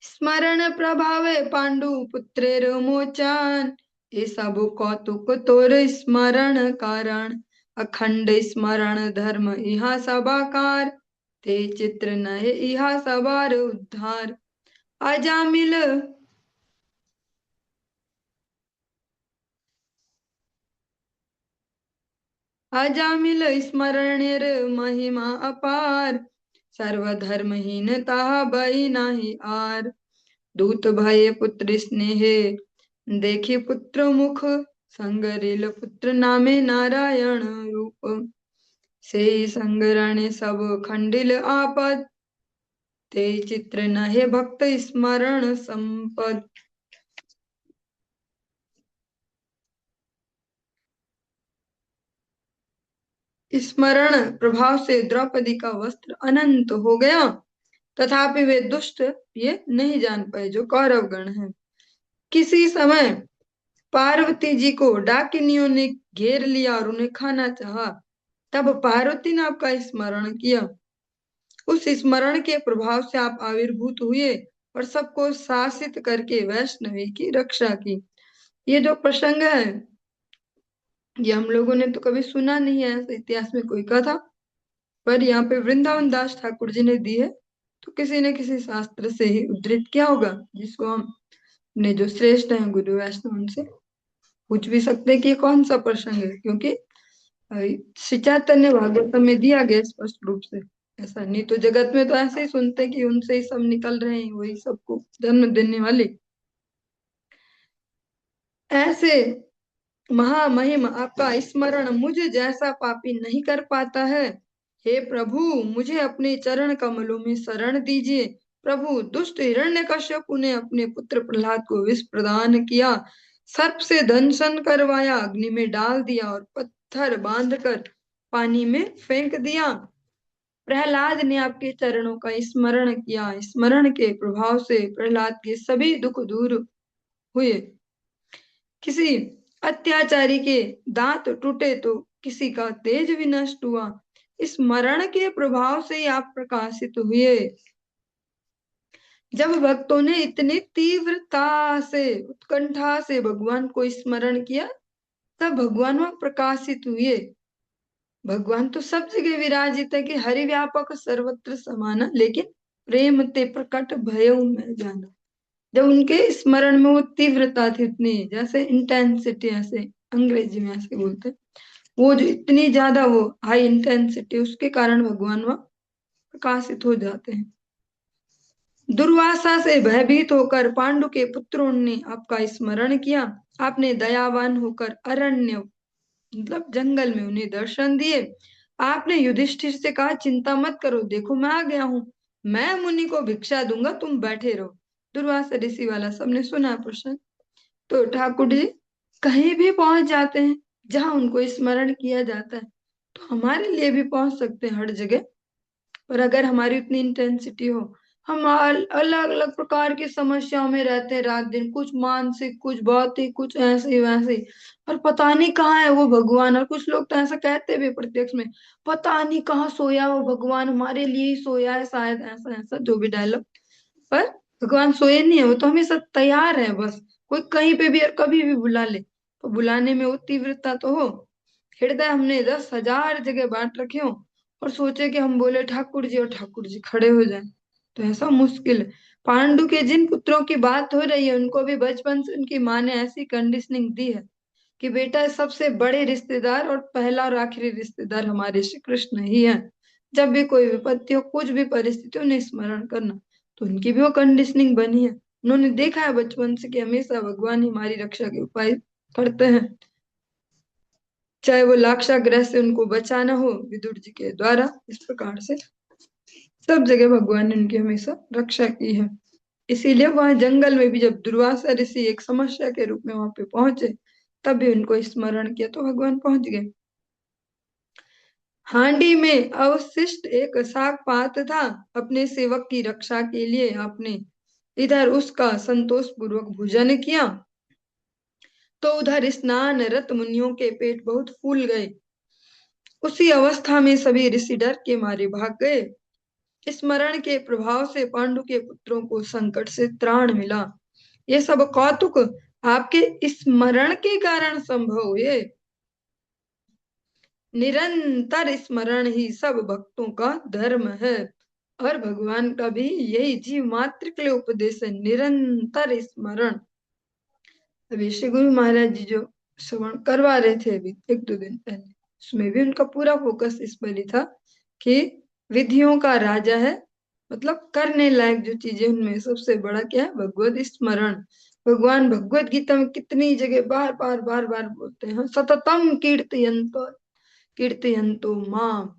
स्मरण प्रभावे पांडु पुत्रेर मोचन, ये सब कौतुक तोर स्मरण कारण। अखंड स्मरण धर्म इहा सबाकार, ते चित्र नहे इहा सबार उद्धार। अजामिल अजामिल स्मरणेर महिमा अपार, सर्वधर्महीन ताहा बई नाही आर। दूत भये पुत्र स्नेहे देखी पुत्र मुख, संगरिल पुत्र नामे नारायण रूप। से संगरणे सब खंडिल आपद, ते चित्र नहे भक्त स्मरण संपद। स्मरण प्रभाव से द्रौपदी का वस्त्र अनंत हो गया, तथापि वे दुष्ट ये नहीं जान पाए जो कौरव गण हैं। किसी समय पार्वती जी को डाकिनियों ने घेर लिया और उन्हें खाना चाहा, तब पार्वती ने आपका स्मरण किया, उस स्मरण के प्रभाव से आप आविर्भूत हुए और सबको शासित करके वैष्णवी की रक्षा की। ये जो प्रसंग है, ये हम लोगों ने तो कभी सुना नहीं है ऐसे इतिहास में कोई कथा, पर यहाँ पे वृंदावन दास ठाकुर जी ने दी है, तो किसी न किसी शास्त्र से ही उद्धृत किया होगा, जिसको हम ने जो श्रेष्ठ हैं गुरु वैष्णव उनसे पूछ भी सकते हैं कि ये कौन सा प्रसंग है, क्योंकि श्री चैतन्य भागवतम में दिया गया स्पष्ट रूप से। ऐसा नहीं तो जगत में तो ऐसे ही सुनते कि उनसे ही सब निकल रहे हैं, वही सबको जन्म देने वाले। ऐसे महामहिम आपका स्मरण मुझ जैसा पापी नहीं कर पाता है। हे प्रभु, मुझे अपने चरण कमलों में शरण दीजिए। प्रभु, दुष्ट हिरण्यकश्यप ने अपने पुत्र प्रहलाद को विष प्रदान किया, सर्प से दंशन करवाया, अग्नि में डाल दिया और पत्थर बांधकर पानी में फेंक दिया। प्रहलाद ने आपके चरणों का स्मरण किया, स्मरण के प्रभाव से प्रहलाद के सभी दुख दूर हुए। किसी अत्याचारी के दांत टूटे तो किसी का तेज भी नष्ट हुआ। इस स्मरण के प्रभाव से ही आप प्रकाशित हुए। जब भक्तों ने इतनी तीव्रता से, उत्कंठा से भगवान को स्मरण किया, तब भगवान वहां प्रकाशित हुए। भगवान तो सब जगह विराजित है कि हरि व्यापक सर्वत्र समाना, लेकिन प्रेम ते प्रकट भयउ में जाना। जब उनके स्मरण में वो तीव्रता थी, उतनी जैसे इंटेंसिटी, ऐसे अंग्रेजी में ऐसे बोलते हैं, वो जो इतनी ज्यादा वो हाई इंटेंसिटी, उसके कारण भगवान वह प्रकाशित हो जाते हैं। दुर्वासा से भयभीत होकर पांडु के पुत्रों ने आपका स्मरण किया। आपने दयावान होकर अरण्य मतलब जंगल में उन्हें दर्शन दिए। आपने युधिष्ठिर से कहा, चिंता मत करो, देखो मैं आ गया हूँ, मैं मुनि को भिक्षा दूंगा, तुम बैठे रहो। दुर्वासा ऋषि वाला सबने सुना प्रश्न। तो ठाकुर जी कहीं भी पहुंच जाते हैं जहां उनको स्मरण किया जाता है, तो हमारे लिए भी पहुंच सकते हैं हर जगह। पर अगर हमारी उतनी इंटेंसिटी हो, हम अलग अलग प्रकार की समस्याओं में रहते हैं रात दिन, कुछ मानसिक, कुछ भौतिक, कुछ ऐसे ही वैसे ही, और पता नहीं कहाँ है वो भगवान। और कुछ लोग तो ऐसा कहते भी प्रत्यक्ष में, पता नहीं कहाँ सोया वो भगवान, हमारे लिए ही सोया है शायद, ऐसा ऐसा जो भी डायलॉग। पर भगवान सोए नहीं है, वो तो हमेशा तैयार है, बस कोई कहीं पे भी और कभी भी बुला ले, तो बुलाने में वो तीव्रता तो हो। हृदय हमने 10,000 जगह बांट रखे हो, और सोचे कि हम बोले ठाकुर जी और ठाकुर जी खड़े हो जाए, तो ऐसा मुश्किल है। पांडु के जिन पुत्रों की बात हो रही है, उनको भी बचपन से उनकी माँ ने ऐसी कंडीशनिंग दी है कि बेटा सबसे बड़े रिश्तेदार और पहला और आखिरी रिश्तेदार हमारे श्री कृष्ण ही है। जब भी कोई विपत्ति हो, कुछ भी परिस्थिति हो, उन्हें स्मरण करना। तो उनकी भी वो कंडीशनिंग बनी है। उन्होंने देखा है बचपन से कि हमेशा भगवान ही हमारी रक्षा के उपाय करते हैं, चाहे वो लाक्षागृह से उनको बचाना हो विदुर जी के द्वारा। इस प्रकार से सब जगह भगवान ने उनकी हमेशा रक्षा की है। इसीलिए वहां जंगल में भी जब दुर्वासा ऋषि एक समस्या के रूप में वहां पे पहुंचे, तब भी उनको स्मरण किया तो भगवान पहुंच गए। हांडी में अवशिष्ट एक साग पात था। अपने सेवक की रक्षा के लिए आपने इधर उसका संतोष पूर्वक भोजन किया, तो उधर स्नान रत मुनियों के पेट बहुत फूल गए। उसी अवस्था में सभी ऋषि डर के मारे भाग गए। स्मरण के प्रभाव से पांडु के पुत्रों को संकट से त्राण मिला। ये सब कौतुक आपके स्मरण के कारण संभव हुए। निरंतर स्मरण ही सब भक्तों का धर्म है, और भगवान का भी यही जीव मात्र के लिए उपदेश है, निरंतर स्मरण। अभी श्री गुरु महाराज जी जो श्रवण करवा रहे थे अभी 1-2 दिन पहले, उसमें भी उनका पूरा फोकस इस पर ही था कि विधियों का राजा है, मतलब करने लायक जो चीजें, उनमें सबसे बड़ा क्या है, भगवत स्मरण। भगवान भगवत गीता में कितनी जगह बार बार बार बार बोलते हैं, सततम कीर्तयन्तो कीर्तयन्तो माम,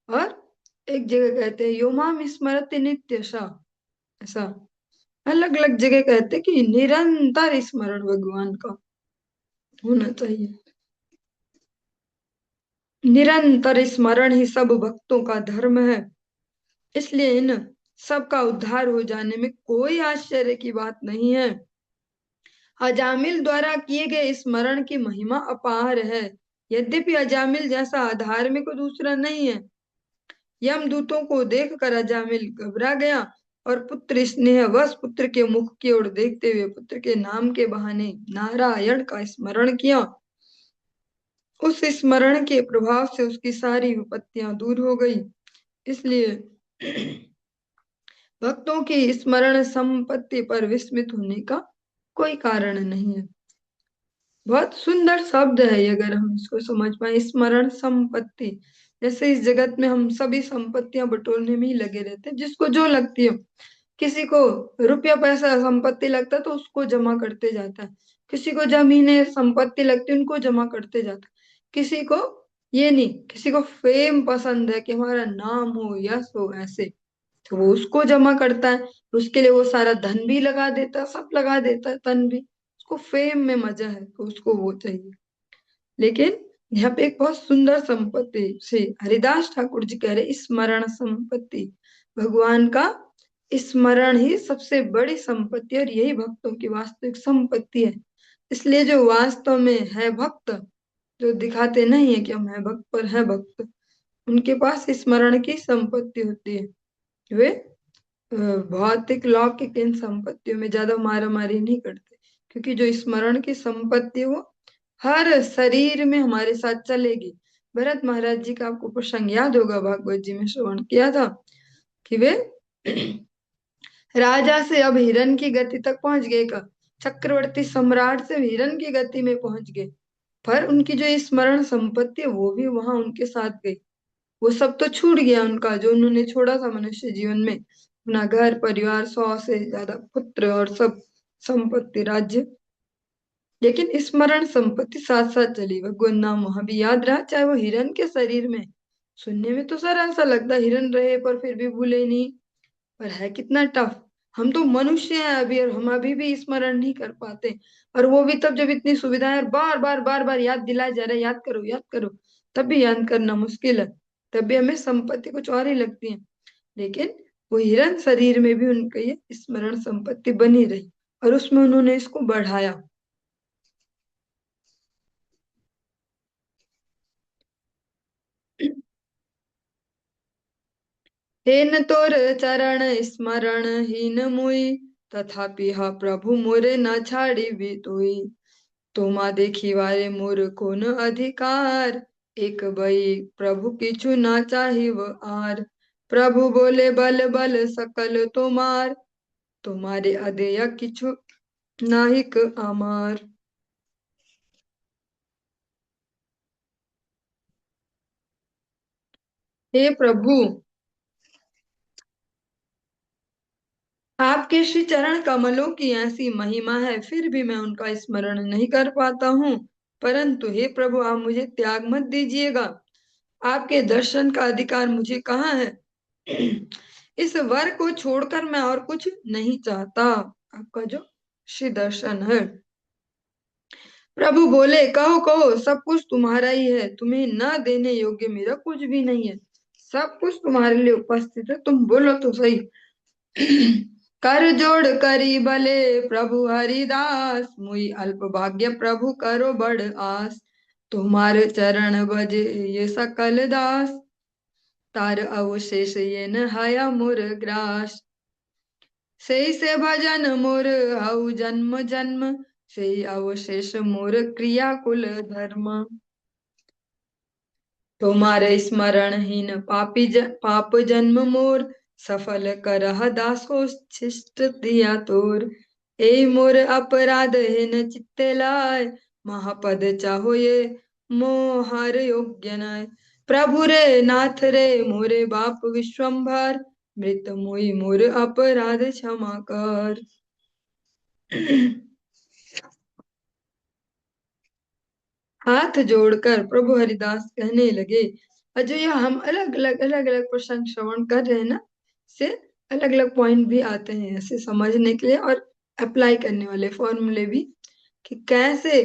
और एक जगह कहते हैं यो माम स्मरति नित्यशा। ऐसा अलग अलग जगह कहते हैं कि निरंतर स्मरण भगवान का होना चाहिए। निरंतर स्मरण ही सब भक्तों का धर्म है, इसलिए इन सबका उद्धार हो जाने में कोई आश्चर्य की बात नहीं है। अजामिल द्वारा किए गए स्मरण की महिमा अपार है। यद्यपि अजामिल जैसा अधार्मिक दूसरा नहीं है। यमदूतों को देखकर अजामिल घबरा गया, और पुत्र स्नेह वश पुत्र के मुख की ओर देखते हुए पुत्र के नाम के बहाने नारायण का स्मरण किया। उस स्मरण के प्रभाव से उसकी सारी विपत्तियां दूर हो गई। इसलिए भक्तों की स्मरण संपत्ति पर विस्मित होने का कोई कारण नहीं है। बहुत सुंदर शब्द है ये, अगर हम इसको समझ पाए, स्मरण संपत्ति। जैसे इस जगत में हम सभी संपत्तियां बटोरने में ही लगे रहते हैं, जिसको जो लगती है। किसी को रुपया पैसा संपत्ति लगता है तो उसको जमा करते जाता है, किसी को जमीनें संपत्ति लगती है उनको जमा करते जाता है, किसी को ये नहीं, किसी को फेम पसंद है कि हमारा नाम हो, यश हो, ऐसे तो वो उसको जमा करता है। उसके लिए वो सारा धन भी लगा देता है, सब लगा देता है, तन भी। उसको फेम में मजा है तो उसको वो चाहिए। लेकिन यहाँ पे एक बहुत सुंदर संपत्ति से हरिदास ठाकुर जी कह रहे, स्मरण संपत्ति। भगवान का स्मरण ही सबसे बड़ी संपत्ति है, और यही भक्तों की वास्तविक संपत्ति है। इसलिए जो वास्तव में है भक्त, जो दिखाते नहीं है कि हम है भक्त पर है भक्त, उनके पास स्मरण की संपत्ति होती है। वे भौतिक लौकिक इन संपत्तियों में ज्यादा मारा मारी नहीं करते, क्योंकि जो स्मरण की संपत्ति वो हर शरीर में हमारे साथ चलेगी। भरत महाराज जी का आपको प्रसंग याद होगा, भागवत जी में श्रवण किया था कि वे राजा से अब हिरण की गति तक पहुंच गए का, चक्रवर्ती सम्राट से हिरण की गति में पहुंच गए, पर उनकी जो स्मरण संपत्ति है वो भी वहां उनके साथ गई। वो सब तो छूट गया उनका, जो उन्होंने छोड़ा था मनुष्य जीवन में, अपना घर परिवार, 100 से ज्यादा पुत्र और सब संपत्ति राज्य। लेकिन स्मरण संपत्ति साथ साथ चली, भगवान नाम वहां भी याद रहा, चाहे वो हिरण के शरीर में। सुनने में तो सर ऐसा लगता है हिरण रहे पर फिर भी भूले नहीं, पर है कितना टफ। हम तो मनुष्य हैं अभी, और हम अभी भी स्मरण नहीं कर पाते। और वो भी तब जब इतनी सुविधाएं, और बार बार बार बार याद दिलाया जा रहा है, याद करो याद करो, तब भी याद करना मुश्किल है। तब भी हमें संपत्ति कुछ और ही लगती है। लेकिन वो हिरण शरीर में भी उनका ये स्मरण संपत्ति बनी रही, और उसमें उन्होंने इसको बढ़ाया। हेन तोर चरण स्मरण हीन मुई, तथापि हा प्रभु मोरे न छाड़ी भी तुई। तोमा देखी वारे मोर कोन अधिकार, एक बई प्रभु किछु ना चाहिव आर। प्रभु बोले बल बल सकल तोमार, तुम्हारे अदेय किछु नाहिक आमार। हे प्रभु, आपके श्री चरण कमलों की ऐसी महिमा है, फिर भी मैं उनका स्मरण नहीं कर पाता हूँ। परंतु हे प्रभु, आप मुझे त्याग मत दीजिएगा, आपके दर्शन का अधिकार मुझे कहाँ है। इस वर को छोड़कर मैं और कुछ नहीं चाहता, आपका जो श्री दर्शन है। प्रभु बोले, कहो कहो, सब कुछ तुम्हारा ही है, तुम्हें न देने योग्य मेरा कुछ भी नहीं है। सब कुछ तुम्हारे लिए उपस्थित है, तुम बोलो तो सही। कर जोड़ करी भले प्रभु हरिदास, मुई अल्प भाग्य प्रभु करो बड़ आस। तुम्हारे चरण बजे ये सकल दास, तार अवशेष ये न हया मोर ग्रास। से भजन मोर हऊ जन्म जन्म, से अवशेष मोर क्रिया कुल धर्म। तुम्हारे स्मरण हीन पाप जन्म मोर, सफल करह दासो शिष्ट दिया तोर। ए मोर अपराध हीन चित्ते लाय, महापद चाहो ये मोहर योग्य नाय। प्रभु रे नाथ रे मोरे बाप विश्वम्भर, मृत मोहि मोर अपराध क्षमा कर। हाथ जोड़कर प्रभु हरिदास कहने लगे, और जो ये हम अलग अलग प्रसंग श्रवण कर रहे हैं ना, से अलग अलग पॉइंट भी आते हैं ऐसे समझने के लिए, और अप्लाई करने वाले फॉर्मूले भी, कि कैसे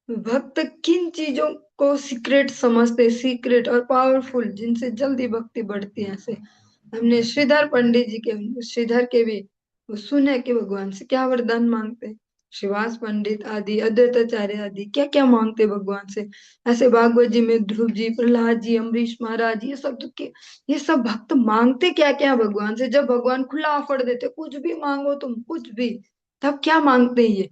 भक्त किन चीजों को सीक्रेट समझते, सीक्रेट और पावरफुल, जिनसे जल्दी भक्ति बढ़ती है। ऐसे हमने श्रीधर पंडित जी के, श्रीधर के भी वो सुने कि भगवान से क्या वरदान मांगते, श्रीवास पंडित आदि, अद्वैताचार्य आदि क्या क्या मांगते भगवान से। ऐसे भागवत जी में ध्रुव जी, प्रहलाद जी, अम्बरीश महाराज, ये सब तो के, ये सब भक्त मांगते क्या क्या भगवान से। जब भगवान खुला ऑफर देते, कुछ भी मांगो तुम, कुछ भी, तब क्या मांगते हैं ये,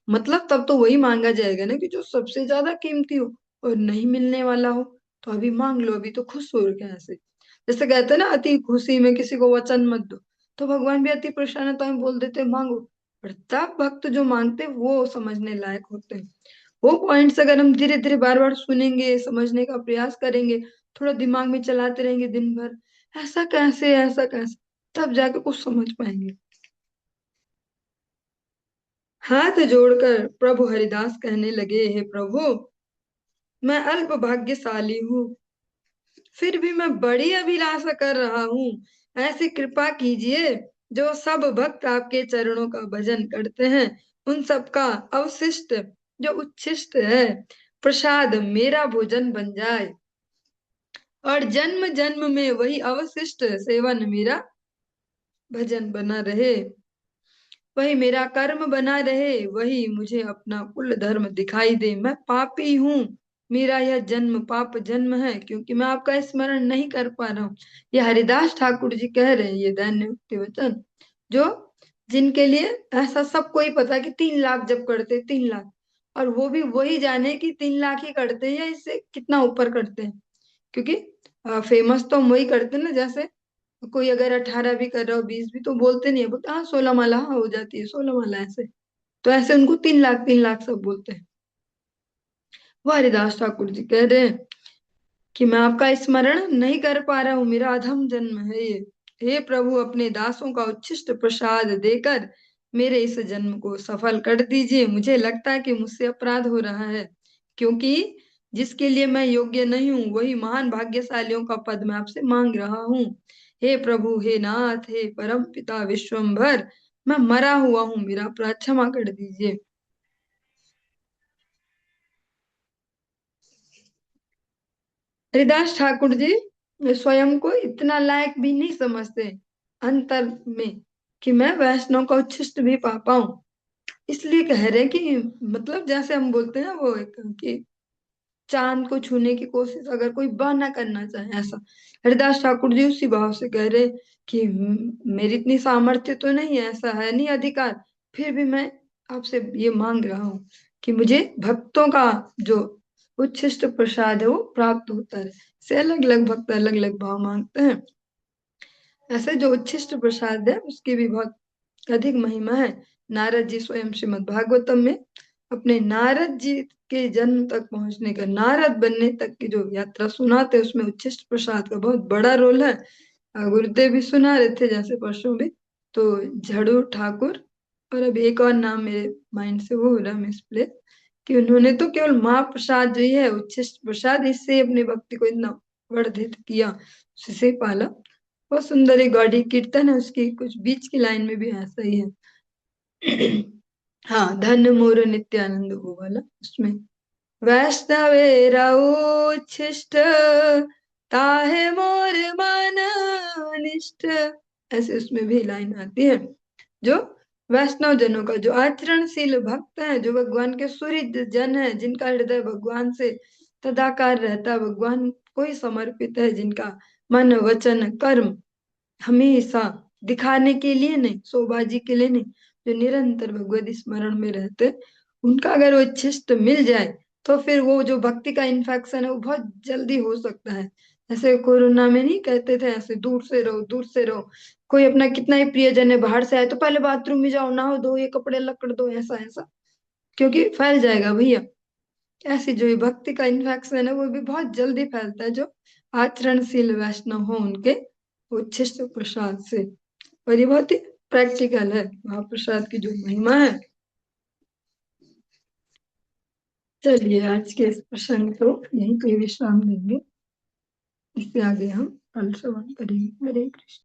मतलब तब तो वही मांगा जाएगा ना कि जो सबसे ज्यादा कीमती हो और नहीं मिलने वाला हो। तो अभी मांग लो, अभी तो खुश हो रखे हैं ऐसे। जैसे कहते हैं ना, अति खुशी में किसी को वचन मत दो, तो भगवान भी अति प्रसन्नता में बोल देते हैं, मांगो। पर तब भक्त जो मांगते हैं, वो समझने लायक होते हैं। वो पॉइंट्स अगर हम धीरे धीरे बार बार सुनेंगे, समझने का प्रयास करेंगे, थोड़ा दिमाग में चलाते रहेंगे दिन भर, ऐसा कैसे, तब जाके कुछ समझ पाएंगे। हाथ जोड़कर प्रभु हरिदास कहने लगे, हे प्रभु, मैं अल्प भाग्यशाली हूँ, फिर भी मैं बड़ी अभिलाषा कर रहा हूँ। ऐसी कृपा कीजिए, जो सब भक्त आपके चरणों का भजन करते हैं, उन सब का अवशिष्ट, जो उच्छिष्ट है, प्रसाद मेरा भोजन बन जाए, और जन्म जन्म में वही अवशिष्ट सेवन मेरा भजन बना रहे, वही मेरा कर्म बना रहे, वही मुझे अपना कुल धर्म दिखाई दे। मैं पापी हूँ, मेरा यह जन्म पाप जन्म है, क्योंकि मैं आपका स्मरण नहीं कर पा रहा हूँ। ये हरिदास ठाकुर जी कह रहे हैं, ये दैन्य उक्ति वचन, जो जिनके लिए ऐसा सबको ही पता है कि 3 लाख जब करते, 3 लाख, और वो भी वही जाने कि 3 लाख ही करते हैं या इससे कितना ऊपर करते हैं, क्योंकि फेमस तो हम वही करते हैं ना, जैसे कोई अगर 18 भी कर रहा हो, 20 भी, तो बोलते नहीं है, बोलते हाँ 16 माला, हाँ हो जाती है 16 माला ऐसे। तो ऐसे उनको 3 लाख 3 लाख सब बोलते हैं। वो हरिदास ठाकुर जी कह रहे हैं कि मैं आपका स्मरण नहीं कर पा रहा हूँ, मेरा अधम जन्म है ये। हे प्रभु, अपने दासों का उच्छिष्ट प्रसाद देकर मेरे इस जन्म को सफल कर दीजिए। मुझे लगता है कि मुझसे अपराध हो रहा है, क्योंकि जिसके लिए मैं योग्य नहीं हूँ, वही महान भाग्यशालियों का पद मैं आपसे मांग रहा हूँ। हे प्रभु, हे नाथ, हे परम पिता विश्वम्भर, मैं मरा हुआ हूँ, मेरा अपराध क्षमा कर दीजिए। हरिदास ठाकुर जी स्वयं को इतना लायक भी नहीं समझते अंतर में कि मैं वैष्णव का उच्छिष्ट भी पा पाऊं, इसलिए कह रहे हैं कि मतलब जैसे हम बोलते हैं ना, वो एक कि चांद को छूने की कोशिश अगर कोई बहाना करना चाहे, ऐसा हरिदास ठाकुर जी उसी भाव से कह रहे कि मेरी इतनी सामर्थ्य तो नहीं है, ऐसा है नहीं अधिकार, फिर भी मैं आपसे ये मांग रहा हूँ कि मुझे भक्तों का जो उच्छिष्ट प्रसाद है वो प्राप्त होता है। से अलग अलग भक्त अलग अलग भाव मांगते हैं। ऐसे जो उच्छिष्ट प्रसाद है उसकी भी बहुत अधिक महिमा है। नारद जी स्वयं श्रीमद् भागवतम में अपने नारद जी के जन्म तक पहुंचने का, नारद बनने तक की जो यात्रा सुनाते हैं, उसमें उच्छिष्ट प्रसाद का बहुत बड़ा रोल है। गुरुदेव भी सुना रहे थे जैसे परसों भी, तो झड़ू ठाकुर, और अभी एक और नाम मेरे माइंड से वो हो रहा मिसप्लेस, कि उन्होंने तो केवल महाप्रसाद जो है उच्छिष्ट प्रसाद, इससे अपनी भक्ति को इतना वर्धित किया, उसे पाला। बहुत सुंदर एक गौड़ी कीर्तन है, उसकी कुछ बीच की लाइन में भी ऐसा ही है। हाँ, धन मोर नित्यानंद वो वाला, उसमें वैष्णवे रउच्छिष्ट, ताहे मोर मन अनिष्ट, ऐसे उसमें भी लाइन आती है। जो वैष्णव जनों का, जो आचरणशील भक्त है, जो भगवान के सुहृद जन है, जिनका हृदय भगवान से तदाकार रहता है, भगवान को ही समर्पित है, जिनका मन वचन कर्म हमेशा दिखाने के लिए नहीं, शोभाजी के लिए नहीं, जो निरंतर भगवत स्मरण में रहते, उनका अगर वो उच्छिष्ट मिल जाए, तो फिर वो जो भक्ति का इन्फेक्शन है वो बहुत जल्दी हो सकता है। जैसे कोरोना में नहीं कहते थे, ऐसे दूर से रहो, दूर से रहो, कोई अपना कितना ही प्रियजन है बाहर से आए तो पहले बाथरूम में जाओ, नहाओ धो, ये कपड़े लकड़ दो, ऐसा ऐसा, क्योंकि फैल जाएगा भैया। ऐसी जो ये भक्ति का इन्फेक्शन है वो भी बहुत जल्दी फैलता है, जो आचरणशील वैष्णव हो उनके उच्छिष्ट प्रसाद से। और ये बहुत ही प्रैक्टिकल है महाप्रसाद की जो महिमा है। चलिए आज के इस प्रसंग को यहीं पे विश्राम देंगे, इससे आगे हम कल श्रवण करेंगे। हरे कृष्ण।